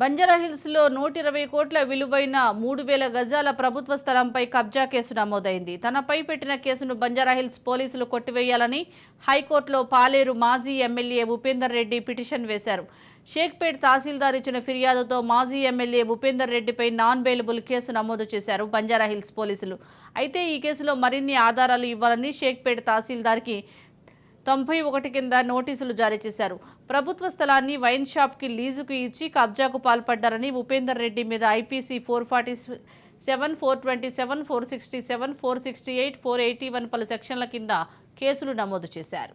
బంజారాహిల్స్లో 120 కోట్ల విలువైన 3000 గజాల ప్రభుత్వ స్థలంపై కబ్జా కేసు నమోదైంది. తనపై పెట్టిన కేసును బంజారాహిల్స్ పోలీసులు కొట్టివేయాలని హైకోర్టులో పాలేరు మాజీ ఎమ్మెల్యే ఉపేందర్ రెడ్డి పిటిషన్ వేశారు. షేక్పేట్ తహసీల్దార్ ఇచ్చిన ఫిర్యాదుతో మాజీ ఎమ్మెల్యే ఉపేందర్ రెడ్డిపై నాన్ బెయిలబుల్ కేసు నమోదు చేశారు బంజారాహిల్స్ పోలీసులు. అయితే ఈ కేసులో మరిన్ని ఆధారాలు ఇవ్వాలని షేక్పేట్ తహసీల్దార్కి 91 కింద నోటీసులు జారీ చేశారు. ప్రభుత్వ స్థలాన్ని వైన్ షాప్కి లీజుకు ఇచ్చి కబ్జాకు పాల్పడ్డారని ఉపేందర్ రెడ్డి మీద ఐపీసీ 447, 427, 467, 468, 481 పలు సెక్షన్ల కింద కేసులు నమోదు చేశారు.